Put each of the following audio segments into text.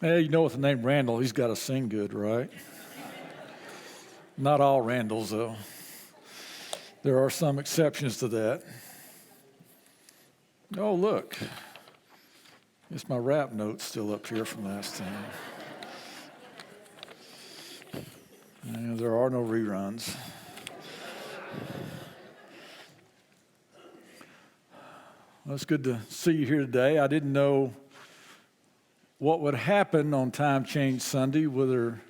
Hey, you know, with the name Randall, he's got to sing good, right? Not all Randalls, though. There are some exceptions to that. Oh, look. It's my rap notes still up here from last time. And there are no reruns. Well, it's good to see you here today. I didn't know what would happen on Time Change Sunday, whether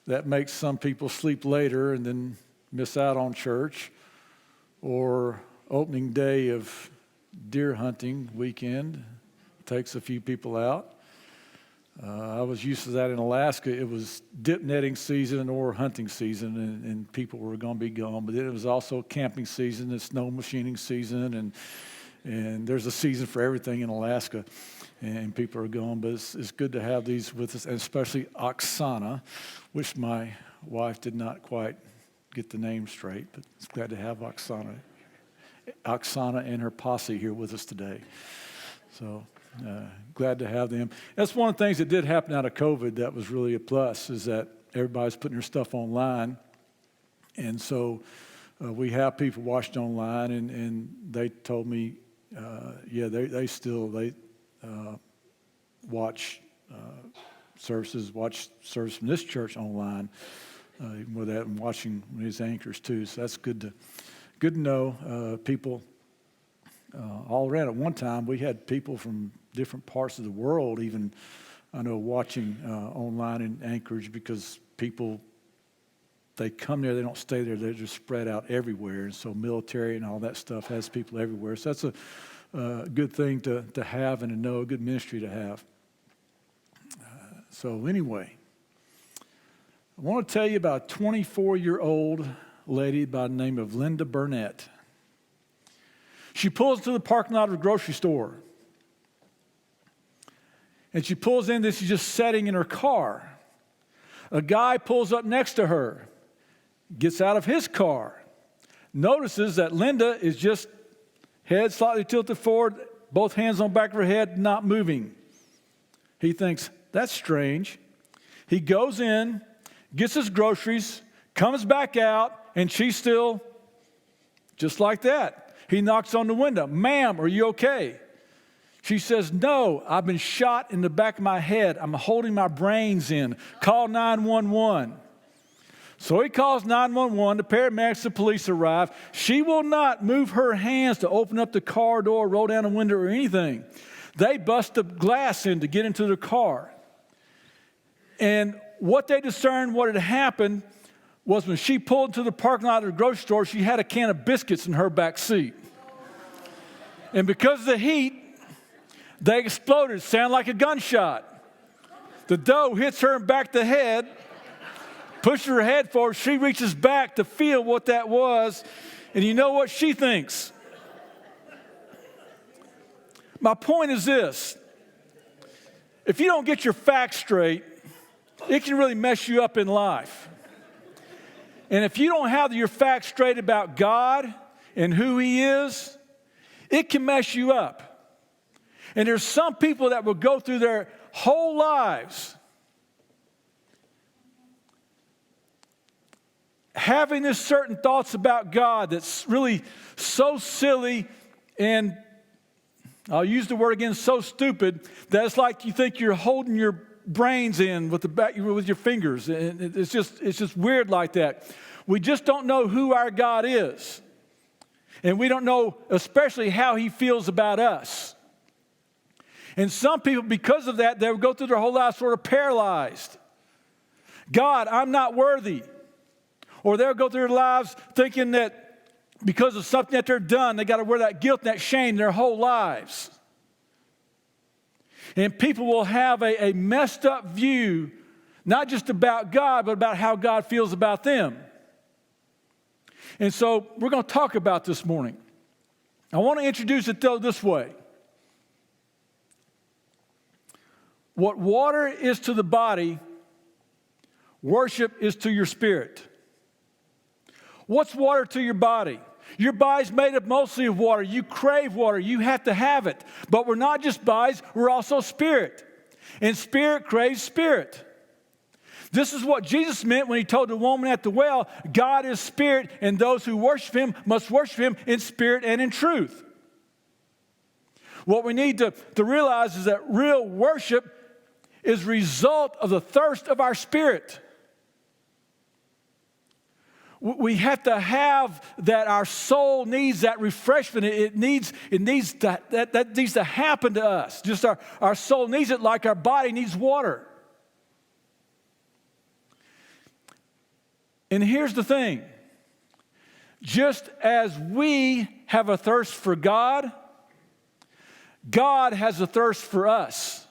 that makes some people sleep later and then miss out on church, or opening day of deer hunting weekend takes a few people out. I was used to that in Alaska. It was dip netting season or hunting season, and people were going to be gone. But then it was also camping season and snow machining season, and there's a season for everything in Alaska, and people are gone. But it's good to have these with us, and especially Oksana, which my wife did not quite get the name straight, but it's glad to have Oksana and her posse here with us today. So glad to have them. That's one of the things that did happen out of COVID that was really a plus, is that everybody's putting their stuff online. And so we have people watching online, and they told me, they still watch services from this church online, even with that, and watching these anchors too. So that's good to know. People all around. At one time, we had people from different parts of the world, even I know, watching online in Anchorage, because people, they come there, they don't stay there, they're just spread out everywhere. And so military and all that stuff has people everywhere. So that's a good thing to have and to know, a good ministry to have. So anyway, I want to tell you about a 24-year-old lady by the name of Linda Burnett. She pulls into the parking lot of a grocery store. And she pulls in, this is just sitting in her car. A guy pulls up next to her, gets out of his car, notices that Linda is just head slightly tilted forward, both hands on the back of her head, not moving. He thinks, that's strange. He goes in, gets his groceries, comes back out, and she's still just like that. He knocks on the window. Ma'am, are you okay? She says, no, I've been shot in the back of my head. I'm holding my brains in. Call 911. So he calls 911. The paramedics, the police arrive. She will not move her hands to open up the car door, roll down a window, or anything. They bust the glass in to get into the car. And what they discerned, what had happened, was when she pulled into the parking lot of the grocery store, she had a can of biscuits in her back seat. And because of the heat, they exploded, sound like a gunshot. The dough hits her in back of the head, pushes her head forward. She reaches back to feel what that was. And you know what she thinks? My point is this. If you don't get your facts straight, it can really mess you up in life. And if you don't have your facts straight about God and who He is, it can mess you up. And there's some people that will go through their whole lives having this certain thoughts about God that's really so silly, and I'll use the word again, so stupid, that it's like you think you're holding your brains in with your fingers. And it's just weird like that. We just don't know who our God is. And we don't know especially how He feels about us. And some people, because of that, they will go through their whole life sort of paralyzed. God, I'm not worthy. Or they'll go through their lives thinking that because of something that they're done, they got to wear that guilt and that shame their whole lives. And people will have a messed up view, not just about God, but about how God feels about them. And so we're going to talk about this morning. I want to introduce it though this way. What water is to the body, worship is to your spirit. What's water to your body? Your body's made up mostly of water. You crave water. You have to have it. But we're not just bodies, we're also spirit. and spirit craves spirit. This is what Jesus meant when he told the woman at the well, God is spirit, and those who worship him must worship him in spirit and in truth. What we need to realize is that real worship is a result of the thirst of our spirit. We have to have that. Our soul needs that refreshment. It needs that needs to happen to us. Just our soul needs it like our body needs water. And here's the thing. Just as we have a thirst for God, God has a thirst for us.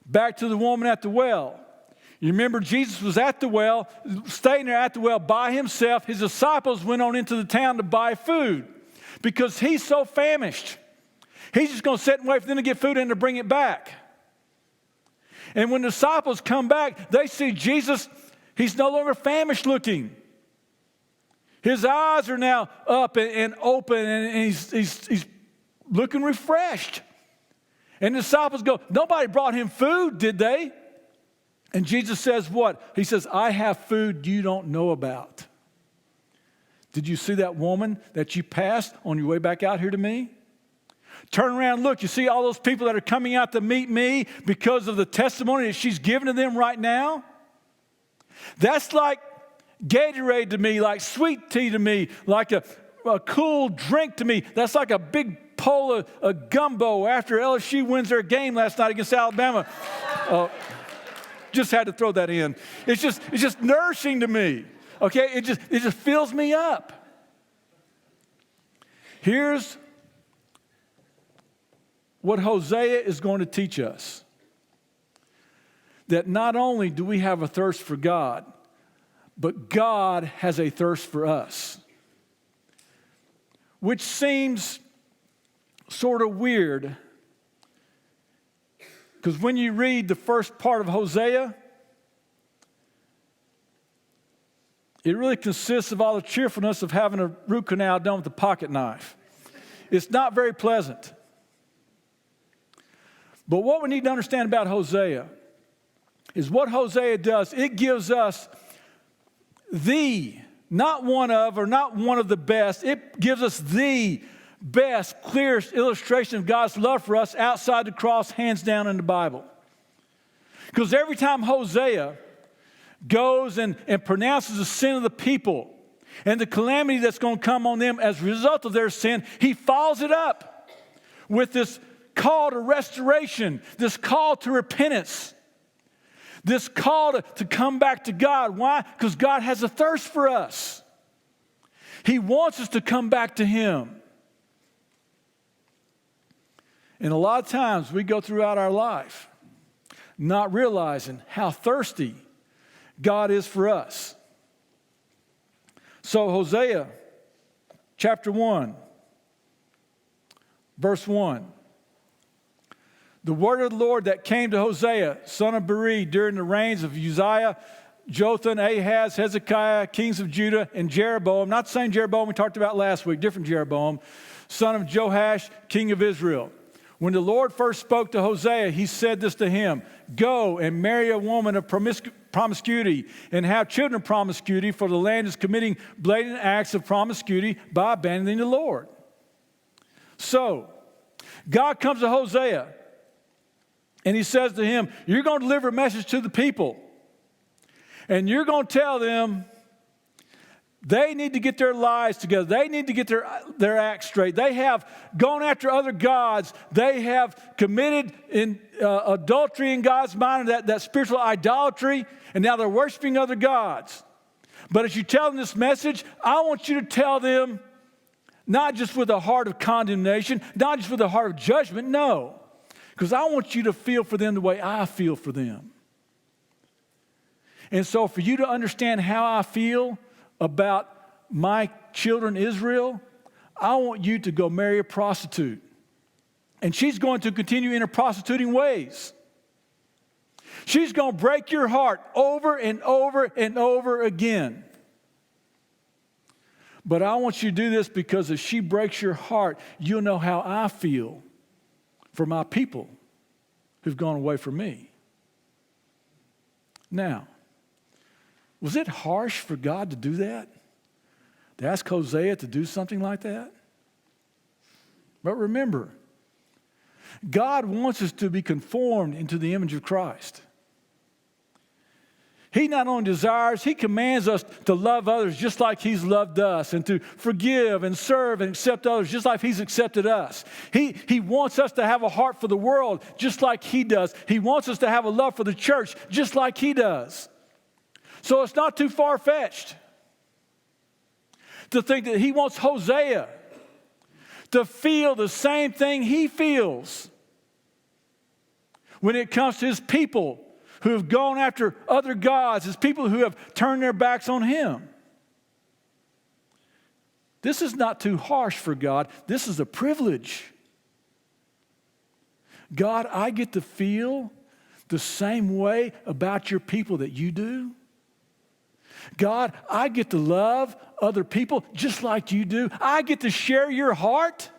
Back to the woman at the well. You remember Jesus was at the well, staying there at the well by himself. His disciples went on into the town to buy food because he's so famished. He's just going to sit and wait for them to get food and to bring it back. And when the disciples come back, they see Jesus, he's no longer famished looking. His eyes are now up and open, and he's looking refreshed. And the disciples go, nobody brought him food, did they? And Jesus says what? He says, I have food you don't know about. Did you see that woman that you passed on your way back out here to me? Turn around and look. You see all those people that are coming out to meet me because of the testimony that she's giving to them right now? That's like Gatorade to me, like sweet tea to me, like a cool drink to me. That's like a big bowl of gumbo after LSU wins their game last night against Alabama. Just had to throw that in. It's just nourishing to me. Okay? It just fills me up. Here's what Hosea is going to teach us. That not only do we have a thirst for God, but God has a thirst for us. Which seems sort of weird. Because when you read the first part of Hosea, it really consists of all the cheerfulness of having a root canal done with a pocket knife. It's not very pleasant. But what we need to understand about Hosea is what Hosea does. It gives us not one of the best. It gives us the best, clearest illustration of God's love for us outside the cross, hands down in the Bible. Because every time Hosea goes and pronounces the sin of the people and the calamity that's going to come on them as a result of their sin, he follows it up with this call to restoration, this call to repentance, this call to come back to God. Why? Because God has a thirst for us. He wants us to come back to him. And a lot of times we go throughout our life not realizing how thirsty God is for us. So Hosea chapter 1, verse 1. The word of the Lord that came to Hosea, son of Beeri, during the reigns of Uzziah, Jotham, Ahaz, Hezekiah, kings of Judah, and Jeroboam. Not the same Jeroboam we talked about last week, different Jeroboam, son of Joash, king of Israel. When the Lord first spoke to Hosea, he said this to him, go and marry a woman of promiscuity and have children of promiscuity, for the land is committing blatant acts of promiscuity by abandoning the Lord. So, God comes to Hosea and he says to him, you're going to deliver a message to the people. And you're going to tell them they need to get their lives together. They need to get their act straight. They have gone after other gods. They have committed in adultery in God's mind, that spiritual idolatry, and now they're worshiping other gods. But as you tell them this message, I want you to tell them not just with a heart of condemnation, not just with a heart of judgment, no. Because I want you to feel for them the way I feel for them. And so for you to understand how I feel about my children Israel, I want you to go marry a prostitute. And she's going to continue in her prostituting ways. She's going to break your heart over and over and over again. But I want you to do this because if she breaks your heart, you'll know how I feel for my people who've gone away from me. Now, was it harsh for God to do that? To ask Hosea to do something like that? But remember, God wants us to be conformed into the image of Christ. He not only desires, He commands us to love others just like He's loved us, and to forgive and serve and accept others just like He's accepted us. He wants us to have a heart for the world just like He does. He wants us to have a love for the church just like He does. So it's not too far-fetched to think that He wants Hosea to feel the same thing he feels when it comes to his people who have gone after other gods, his people who have turned their backs on Him. This is not too harsh for God. This is a privilege. God, I get to feel the same way about your people that you do. God, I get to love other people just like you do. I get to share your heart.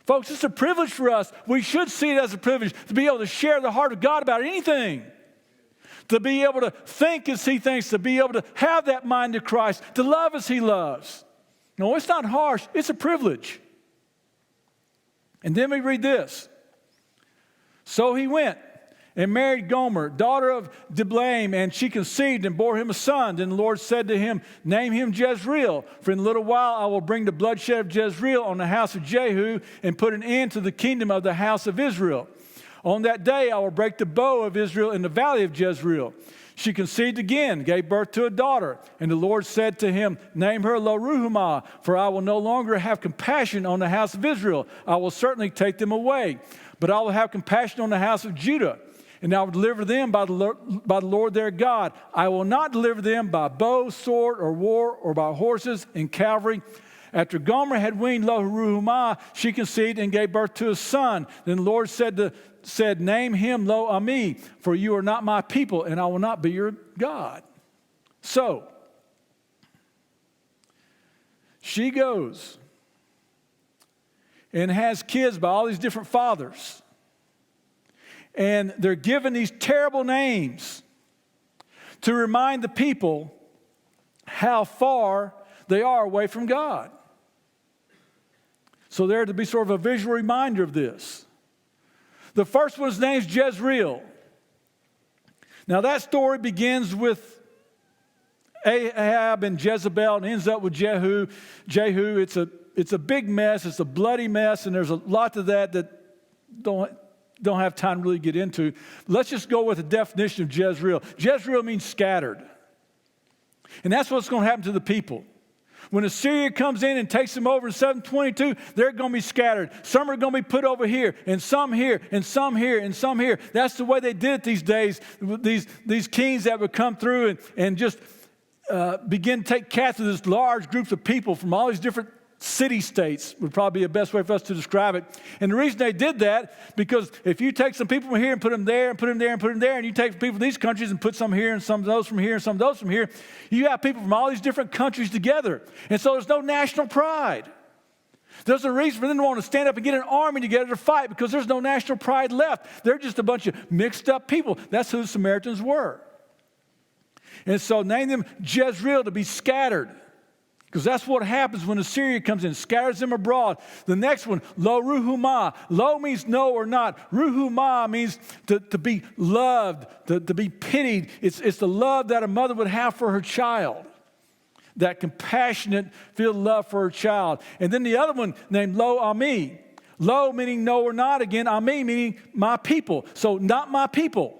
Folks, it's a privilege for us. We should see it as a privilege to be able to share the heart of God about anything. To be able to think as He thinks, to be able to have that mind of Christ, to love as He loves. No, it's not harsh. It's a privilege. And then we read this. So he went and married Gomer, daughter of Diblaim, and she conceived and bore him a son. Then the Lord said to him, name him Jezreel, for in a little while I will bring the bloodshed of Jezreel on the house of Jehu and put an end to the kingdom of the house of Israel. On that day I will break the bow of Israel in the valley of Jezreel. She conceived again, gave birth to a daughter. And the Lord said to him, name her Lo-ruhamah, for I will no longer have compassion on the house of Israel. I will certainly take them away. But I will have compassion on the house of Judah. And I will deliver them by the Lord their God. I will not deliver them by bow, sword, or war, or by horses and cavalry. After Gomer had weaned Lo-ruhamah, she conceived and gave birth to a son. Then the Lord said, name him Lo-ammi, for you are not my people, and I will not be your God. So, she goes and has kids by all these different fathers. And they're given these terrible names to remind the people how far they are away from God. So there to be sort of a visual reminder of this. The first one's name's Jezreel. Now that story begins with Ahab and Jezebel and ends up with Jehu. It's a big mess. It's a bloody mess, and there's a lot to that don't have time to really get into. Let's just go with the definition of Jezreel. Jezreel means scattered. And that's what's going to happen to the people. When Assyria comes in and takes them over in 722, they're going to be scattered. Some are going to be put over here, and some here, and some here, and some here. That's the way they did it these days. These kings that would come through and just begin to take captive these large groups of people from all these different city-states would probably be the best way for us to describe it. And the reason they did that, because if you take some people from here and put them there and put them there and put them there, and you take people from these countries and put some here and some of those from here and some of those from here, you have people from all these different countries together. And so there's no national pride. There's a reason for them to want to stand up and get an army together to fight, because there's no national pride left. They're just a bunch of mixed up people. That's who the Samaritans were. And so name them Jezreel, to be scattered. Because that's what happens when Assyria comes in, scatters them abroad. The next one, Lo-ruhamah. Lo means no or not. Ruhamah means to be loved, to be pitied. It's the love that a mother would have for her child. That compassionate, filled love for her child. And then the other one named Lo-ammi. Lo meaning no or not again. Ammi meaning my people. So not my people.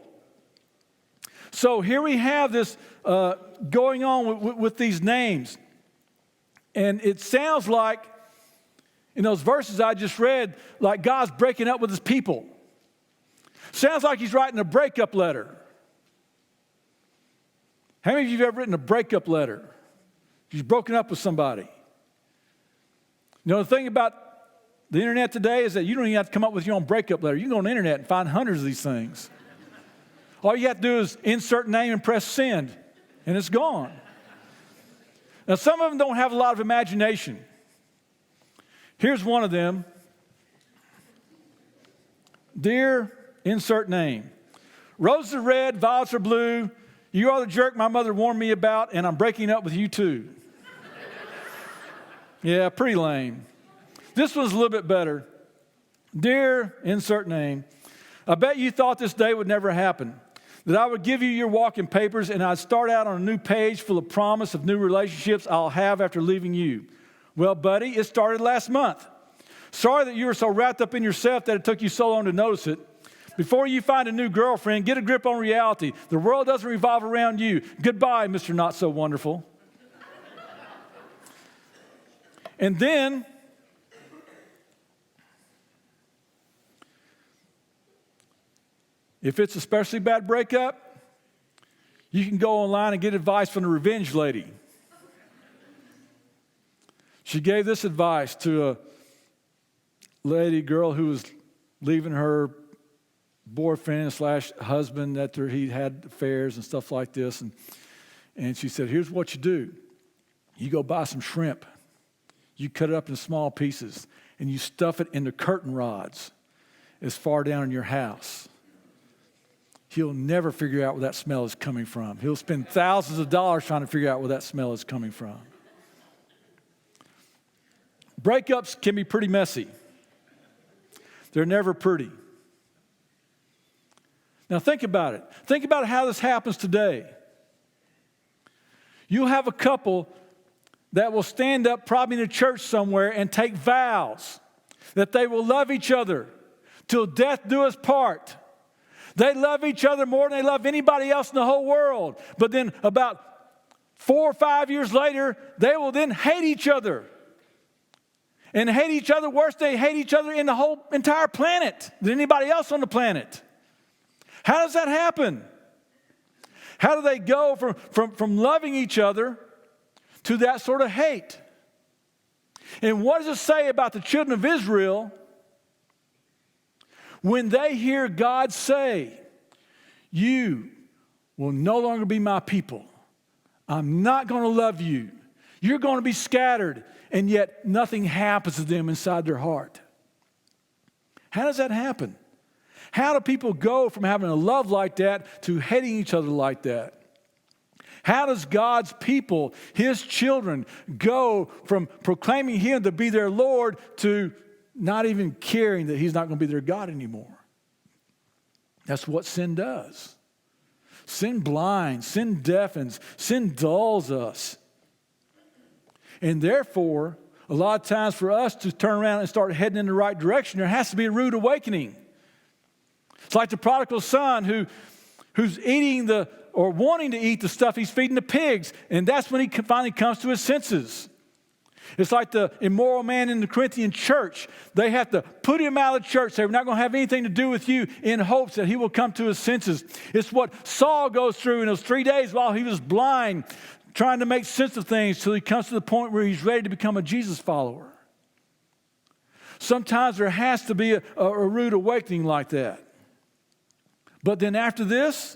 So here we have this going on with these names. And it sounds like, in those verses I just read, like God's breaking up with His people. Sounds like He's writing a breakup letter. How many of you have ever written a breakup letter? You've broken up with somebody. You know, the thing about the internet today is that you don't even have to come up with your own breakup letter. You can go on the internet and find hundreds of these things. All you have to do is insert name and press send, and it's gone. Now, some of them don't have a lot of imagination. Here's one of them. Dear insert name. Roses are red, violets are blue. You are the jerk my mother warned me about, and I'm breaking up with you too. Yeah, pretty lame. This one's a little bit better. Dear insert name. I bet you thought this day would never happen, that I would give you your walking papers and I'd start out on a new page full of promise of new relationships I'll have after leaving you. Well, buddy, it started last month. Sorry that you were so wrapped up in yourself that it took you so long to notice it. Before you find a new girlfriend, get a grip on reality. The world doesn't revolve around you. Goodbye, Mr. Not So Wonderful. And then, if it's a especially bad breakup, you can go online and get advice from the revenge lady. She gave this advice to a girl who was leaving her boyfriend / husband after he'd had affairs and stuff like this. And she said, here's what you do. You go buy some shrimp. You cut it up in small pieces, and you stuff it into curtain rods as far down in your house. He'll never figure out where that smell is coming from. He'll spend thousands of dollars trying to figure out where that smell is coming from. Breakups can be pretty messy. They're never pretty. Now think about it. Think about how this happens today. You'll have a couple that will stand up probably in a church somewhere and take vows that they will love each other till death do us part. They love each other more than they love anybody else in the whole world. But then about 4 or 5 years later, they will then hate each other. And hate each other worse than they hate each other in the whole entire planet than anybody else on the planet. How does that happen? How do they go from loving each other to that sort of hate? And what does it say about the children of Israel when they hear God say, you will no longer be my people. I'm not going to love you. You're going to be scattered, and yet nothing happens to them inside their heart. How does that happen? How do people go from having a love like that to hating each other like that? How does God's people, His children, go from proclaiming Him to be their Lord to not even caring that He's not going to be their God anymore? That's what sin does. Sin blinds, sin deafens, sin dulls us. And therefore, a lot of times for us to turn around and start heading in the right direction, there has to be a rude awakening. It's like the prodigal son who's eating or wanting to eat the stuff he's feeding the pigs. And that's when he finally comes to his senses. It's like the immoral man in the Corinthian church. They have to put him out of the church. Say, we're not going to have anything to do with you, in hopes that he will come to his senses. It's what Saul goes through in those 3 days while he was blind, trying to make sense of things till he comes to the point where he's ready to become a Jesus follower. Sometimes there has to be a rude awakening like that. But then after this,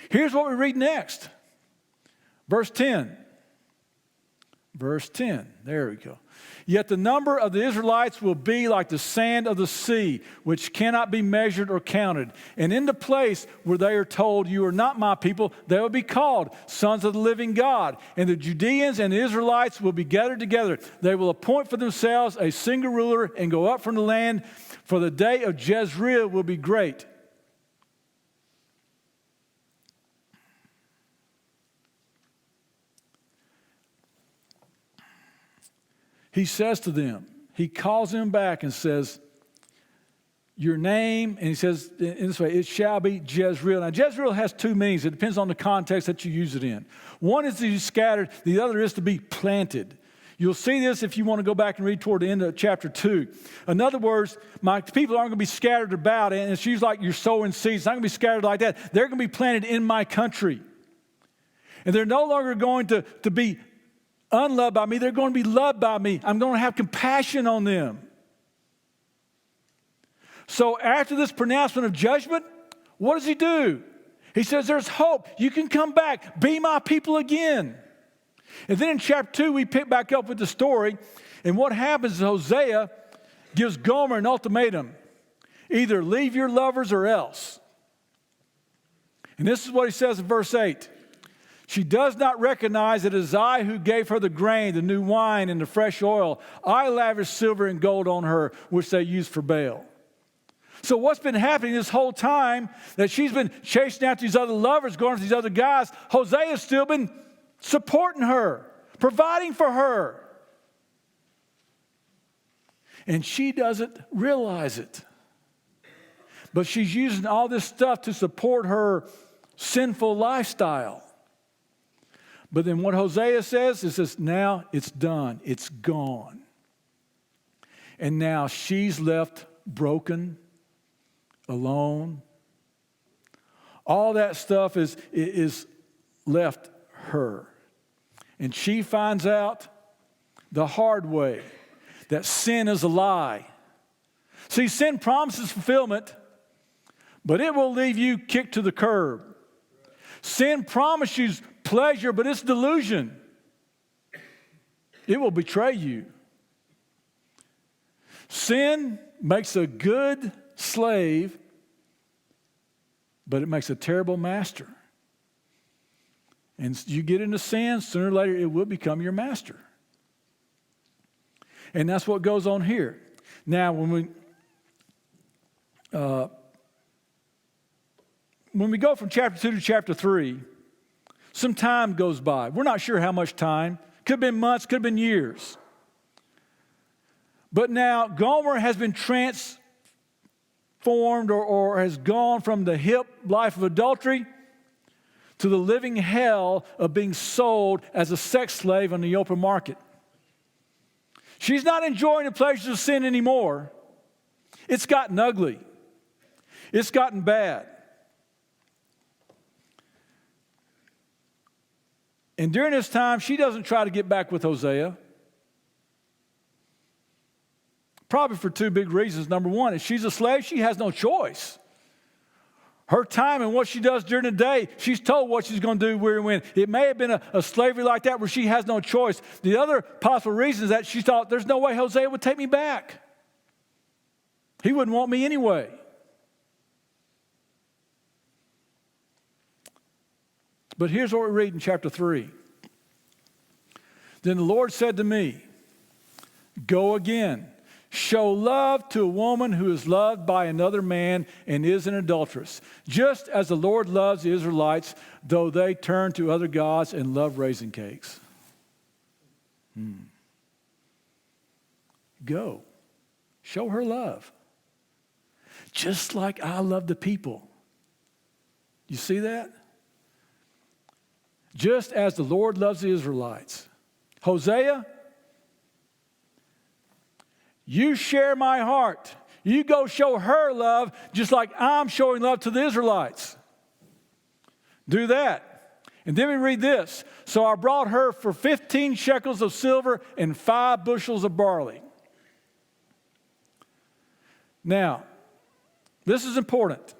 here's what we read next. Verse 10. Verse 10. There we go. Yet the number of the Israelites will be like the sand of the sea, which cannot be measured or counted. And in the place where they are told, you are not my people, they will be called sons of the living God. And the Judeans and the Israelites will be gathered together. They will appoint for themselves a single ruler and go up from the land, for the day of Jezreel will be great. He says to them, he calls them back and says, your name, and he says in this way, it shall be Jezreel. Now, Jezreel has two meanings. It depends on the context that you use it in. One is to be scattered. The other is to be planted. You'll see this if you want to go back and read toward the end of chapter 2. In other words, my people aren't going to be scattered about, and it's usually like you're sowing seeds. It's not going to be scattered like that. They're going to be planted in my country. And they're no longer going to be unloved by me. They're going to be loved by me. I'm going to have compassion on them. So after this pronouncement of judgment, what does he do? He says, there's hope. You can come back. Be my people again. And then in chapter 2, we pick back up with the story. And what happens is Hosea gives Gomer an ultimatum. Either leave your lovers or else. And this is what he says in verse 8. She does not recognize that it is I who gave her the grain, the new wine, and the fresh oil. I lavished silver and gold on her, which they used for Baal. So what's been happening this whole time that she's been chasing after these other lovers, going after these other guys, Hosea's still been supporting her, providing for her. And she doesn't realize it. But she's using all this stuff to support her sinful lifestyle. But then what Hosea says is now it's done. It's gone. And now she's left broken, alone. All that stuff is left her. And she finds out the hard way that sin is a lie. See, sin promises fulfillment, but it will leave you kicked to the curb. Sin promises you pleasure, but it's delusion. It will betray you. Sin makes a good slave, but it makes a terrible master. And you get into sin, sooner or later it will become your master. And that's what goes on here. Now, when we go from chapter 2 to chapter 3, some time goes by. We're not sure how much time. Could have been months, could have been years. But now Gomer has been transformed or has gone from the hip life of adultery to the living hell of being sold as a sex slave on the open market. She's not enjoying the pleasures of sin anymore. It's gotten ugly. It's gotten bad. And during this time, she doesn't try to get back with Hosea. Probably for two big reasons. Number one, if she's a slave, she has no choice. Her time and what she does during the day, she's told what she's going to do where and when. It may have been a slavery like that where she has no choice. The other possible reason is that she thought, there's no way Hosea would take me back. He wouldn't want me anyway. But here's what we read in chapter 3. Then the Lord said to me, go again. Show love to a woman who is loved by another man and is an adulteress, just as the Lord loves the Israelites, though they turn to other gods and love raisin cakes. Go. Show her love. Just like I love the people. You see that? Just as the Lord loves the Israelites. Hosea, you share my heart. You go show her love just like I'm showing love to the Israelites. Do that. And then we read this. So I brought her for 15 shekels of silver and 5 bushels of barley. Now, this is important.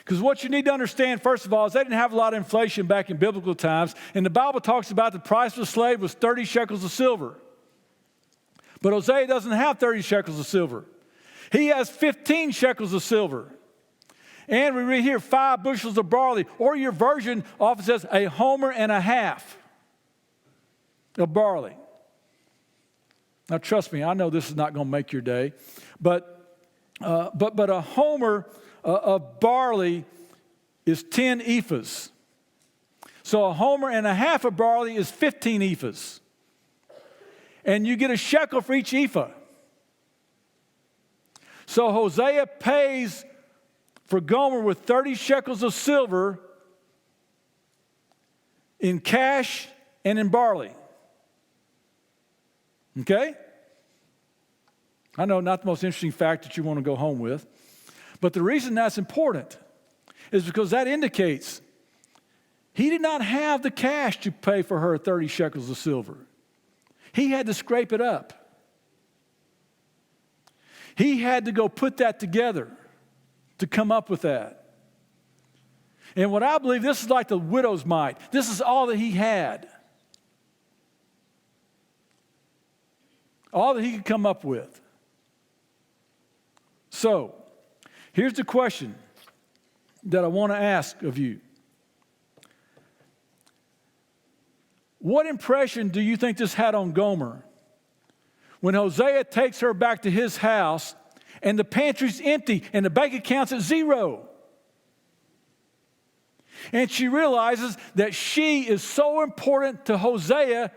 Because what you need to understand, first of all, is they didn't have a lot of inflation back in biblical times. And the Bible talks about the price of a slave was 30 shekels of silver. But Hosea doesn't have 30 shekels of silver. He has 15 shekels of silver. And we read here 5 bushels of barley. Or your version often says a homer and a half of barley. Now trust me, I know this is not going to make your day. But a homer of barley is 10 ephahs. So a homer and a half of barley is 15 ephahs. And you get a shekel for each ephah. So Hosea pays for Gomer with 30 shekels of silver in cash and in barley. Okay? I know, not the most interesting fact that you want to go home with. But the reason that's important is because that indicates he did not have the cash to pay for her 30 shekels of silver. He had to scrape it up. He had to go put that together to come up with that. And what I believe, this is like the widow's mite. This is all that he had. All that he could come up with. So, Here's the question that I want to ask of you. What impression do you think this had on Gomer when Hosea takes her back to his house and the pantry's empty and the bank account's at zero? And she realizes that she is so important to Hosea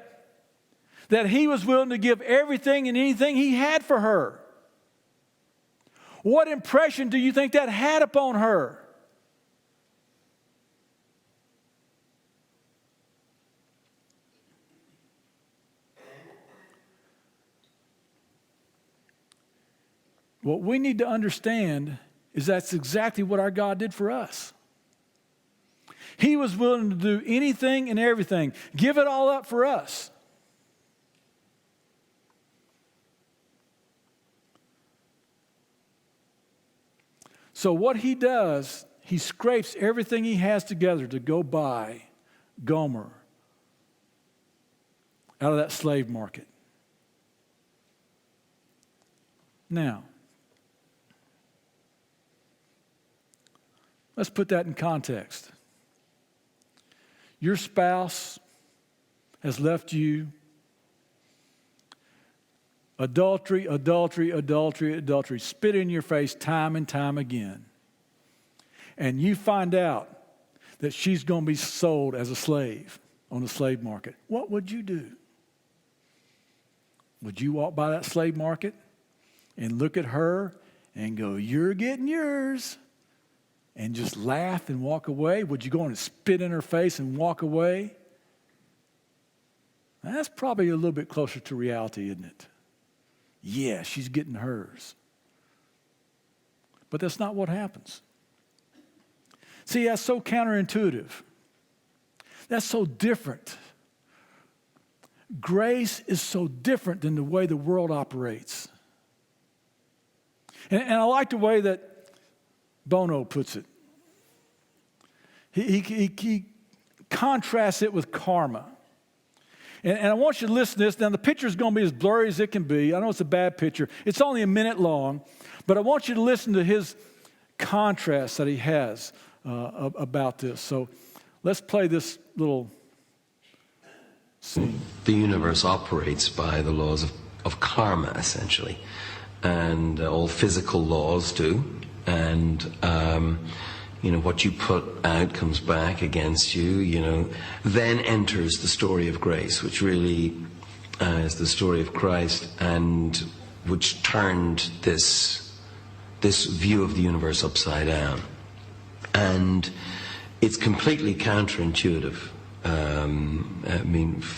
that he was willing to give everything and anything he had for her. What impression do you think that had upon her? What we need to understand is that's exactly what our God did for us. He was willing to do anything and everything, give it all up for us. So what he does, he scrapes everything he has together to go buy Gomer out of that slave market. Now, let's put that in context. Your spouse has left you. Adultery, adultery, adultery, adultery. Spit in your face time and time again. And you find out that she's going to be sold as a slave on the slave market. What would you do? Would you walk by that slave market and look at her and go, "You're getting yours," and just laugh and walk away? Would you go and spit in her face and walk away? That's probably a little bit closer to reality, isn't it? Yeah, she's getting hers. But that's not what happens. See, that's so counterintuitive. That's so different. Grace is so different than the way the world operates. And I like the way that Bono puts it. He contrasts it with karma. And I want you to listen to this. Now, the picture is going to be as blurry as it can be. I know it's a bad picture. It's only a minute long. But I want you to listen to his contrast that he has about this. So let's play this little scene. The universe operates by the laws of karma, essentially. And all physical laws do. And what you put out comes back against you, Then enters the story of grace, which really is the story of Christ, and which turned this view of the universe upside down. And it's completely counterintuitive.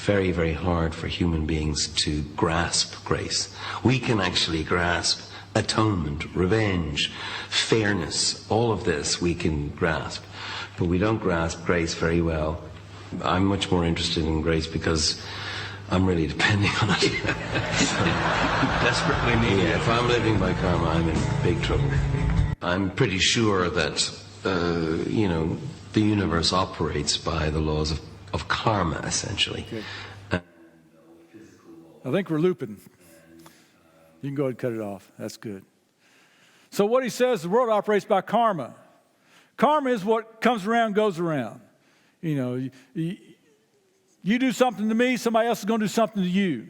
Very, very hard for human beings to grasp grace. We can actually grasp atonement, revenge, fairness, all of this we can grasp. But we don't grasp grace very well. I'm much more interested in grace because I'm really depending on it. Desperately need it. Yeah, if I'm living by karma, I'm in big trouble. I'm pretty sure that, the universe operates by the laws of karma, essentially. Okay. I think we're looping. You can go ahead and cut it off. That's good. So what he says, the world operates by karma. Karma is what comes around, goes around. You do something to me, somebody else is going to do something to you.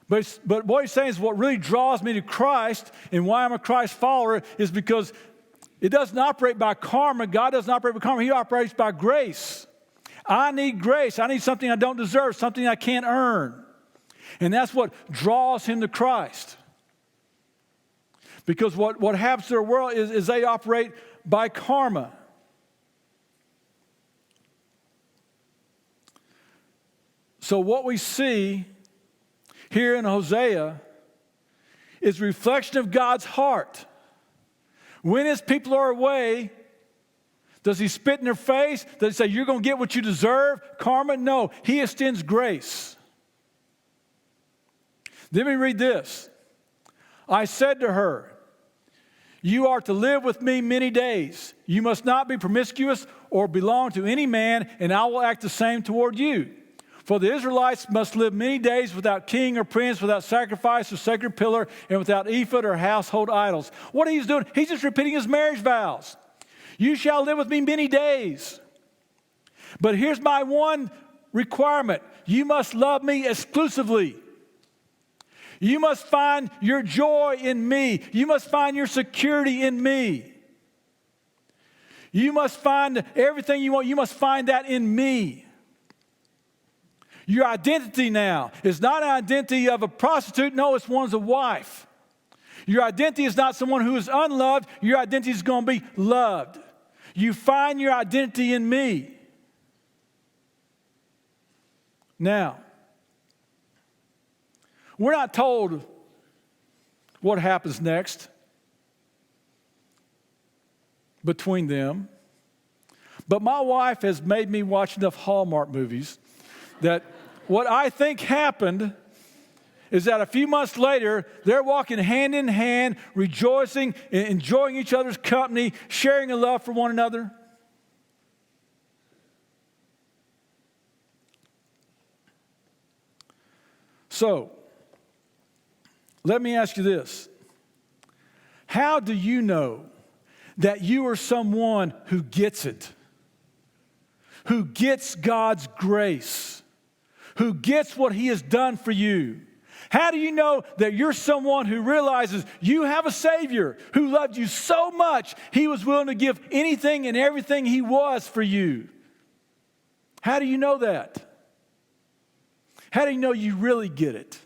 But what he's saying is what really draws me to Christ and why I'm a Christ follower is because it doesn't operate by karma. God doesn't operate by karma. He operates by grace. I need grace. I need something I don't deserve, something I can't earn. And that's what draws him to Christ. Because what happens to the world is they operate by karma. So what we see here in Hosea is a reflection of God's heart. When his people are away, does he spit in their face? Does he say, "You're going to get what you deserve"? Karma? No. He extends grace. Let me read this. I said to her, "You are to live with me many days. You must not be promiscuous or belong to any man, and I will act the same toward you. For the Israelites must live many days without king or prince, without sacrifice or sacred pillar, and without ephod or household idols. What he's doing, he's just repeating his marriage vows. You shall live with me many days. But here's my one requirement. You must love me exclusively. You must find your joy in me. You must find your security in me. You must find everything you want. You must find that in me. Your identity now is not an identity of a prostitute. No, it's one as a wife. Your identity is not someone who is unloved. Your identity is going to be loved. You find your identity in me. Now, we're not told what happens next between them. But my wife has made me watch enough Hallmark movies that what I think happened is that a few months later, they're walking hand in hand, rejoicing, enjoying each other's company, sharing a love for one another. So, let me ask you this. How do you know that you are someone who gets it? Who gets God's grace? Who gets what He has done for you? How do you know that you're someone who realizes you have a Savior who loved you so much, He was willing to give anything and everything He was for you? How do you know that? How do you know you really get it?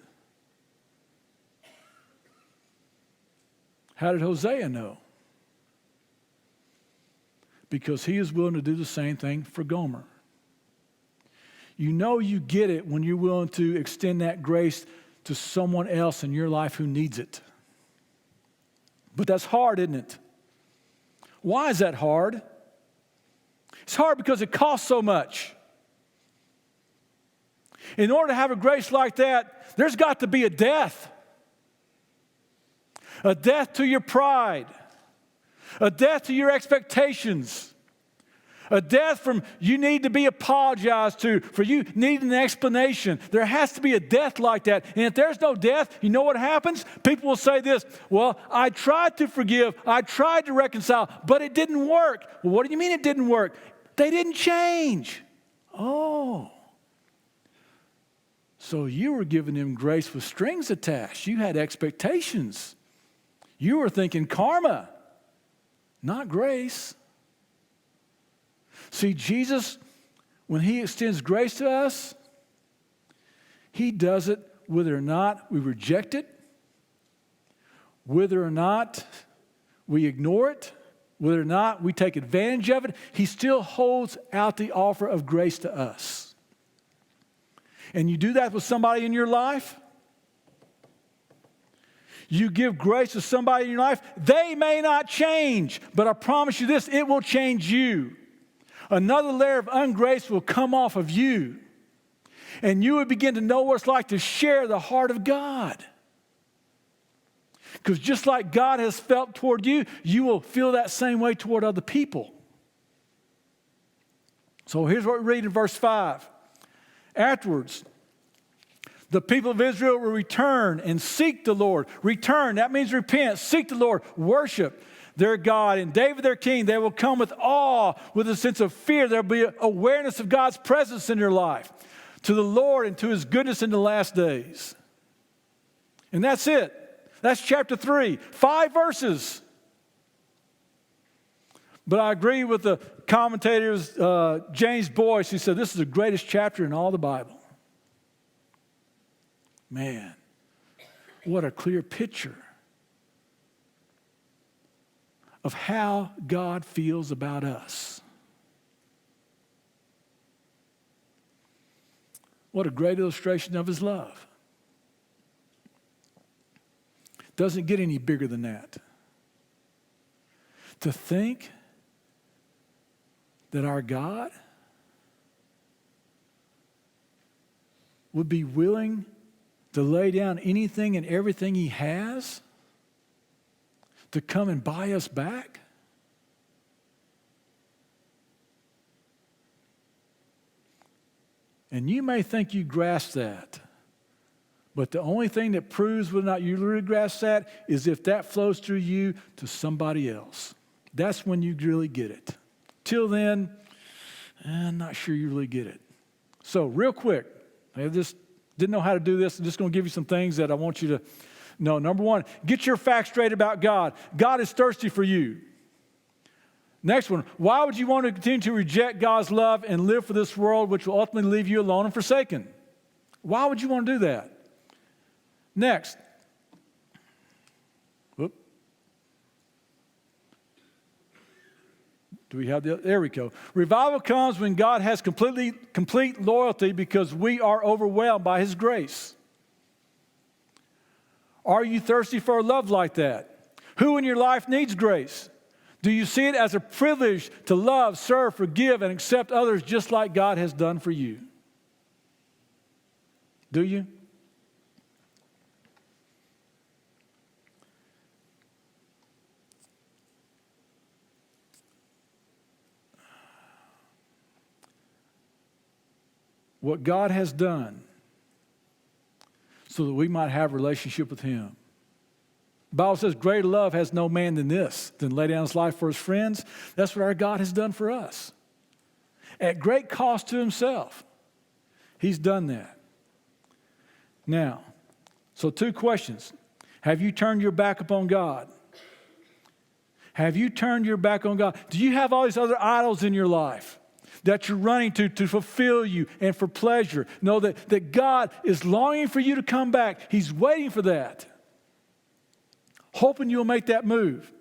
How did Hosea know? Because he is willing to do the same thing for Gomer. You know you get it when you're willing to extend that grace to someone else in your life who needs it. But that's hard, isn't it? Why is that hard? It's hard because it costs so much. In order to have a grace like that, there's got to be a death. A death to your pride. A death to your expectations. A death from you need to be apologized to, for you needing an explanation. There has to be a death like that. And if there's no death, you know what happens? People will say this, well, I tried to forgive, I tried to reconcile, but it didn't work. Well, what do you mean it didn't work? They didn't change. Oh. So you were giving them grace with strings attached. You had expectations. You were thinking karma, not grace. See, Jesus, when He extends grace to us, He does it whether or not we reject it, whether or not we ignore it, whether or not we take advantage of it. He still holds out the offer of grace to us. And you do that with somebody in your life. You give grace to somebody in your life. They may not change, but I promise you this, it will change you. Another layer of ungrace will come off of you. And you will begin to know what it's like to share the heart of God. Because just like God has felt toward you, you will feel that same way toward other people. So here's what we read in verse 5. Afterwards, the people of Israel will return and seek the Lord. Return, that means repent. Seek the Lord. Worship their God. And David, their king, they will come with awe, with a sense of fear. There will be awareness of God's presence in your life, to the Lord and to His goodness in the last days. And that's it. That's chapter 3. 5 verses. But I agree with the commentators, James Boyce, who said this is the greatest chapter in all the Bible. Man, what a clear picture of how God feels about us. What a great illustration of His love. Doesn't get any bigger than that. To think that our God would be willing to lay down anything and everything He has to come and buy us back? And you may think you grasp that. But the only thing that proves whether or not you really grasp that is if that flows through you to somebody else. That's when you really get it. Till then, I'm not sure you really get it. So real quick, I just didn't know how to do this. I'm just going to give you some things that I want you to know. Number one, get your facts straight about God. God is thirsty for you. Next one, why would you want to continue to reject God's love and live for this world which will ultimately leave you alone and forsaken? Why would you want to do that? Next. Whoop. Do we have there we go. Revival comes when God has complete loyalty because we are overwhelmed by His grace. Are you thirsty for a love like that? Who in your life needs grace? Do you see it as a privilege to love, serve, forgive, and accept others just like God has done for you? Do you? What God has done so that we might have a relationship with Him. The Bible says, greater love has no man than this, than lay down his life for his friends. That's what our God has done for us. At great cost to Himself, He's done that. Now, so 2 questions. Have you turned your back upon God? Have you turned your back on God? Do you have all these other idols in your life that you're running to fulfill you and for pleasure? Know that God is longing for you to come back. He's waiting for that. Hoping you'll make that move.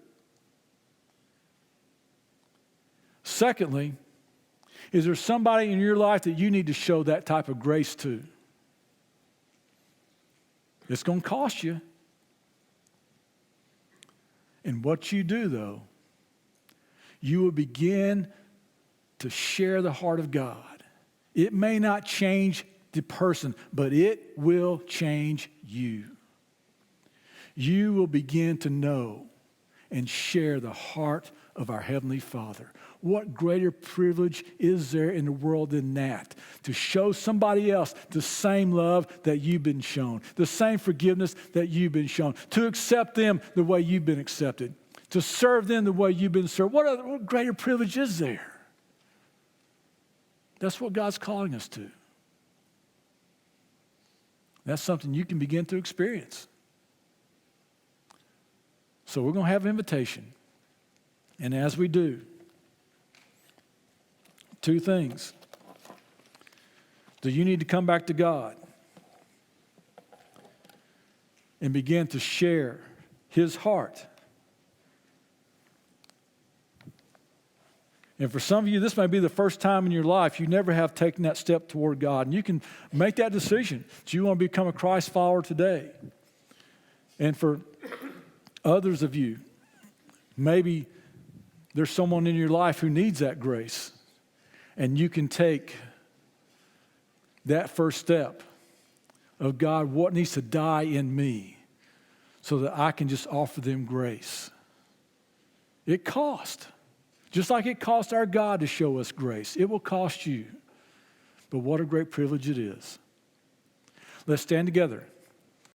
Secondly, is there somebody in your life that you need to show that type of grace to? It's going to cost you. And what you do, though, you will begin to share the heart of God. It may not change the person, but it will change you. You will begin to know and share the heart of our Heavenly Father. What greater privilege is there in the world than that? To show somebody else the same love that you've been shown, the same forgiveness that you've been shown, to accept them the way you've been accepted, to serve them the way you've been served. What greater privilege is there? That's what God's calling us to. That's something you can begin to experience. So we're going to have an invitation. And as we do, 2 things. Do you need to come back to God and begin to share His heart? And for some of you, this may be the first time in your life you never have taken that step toward God. And you can make that decision that you want to become a Christ follower today. And for others of you, maybe there's someone in your life who needs that grace. And you can take that first step of God, what needs to die in me so that I can just offer them grace. It costs. Just like it cost our God to show us grace, it will cost you. But what a great privilege it is. Let's stand together.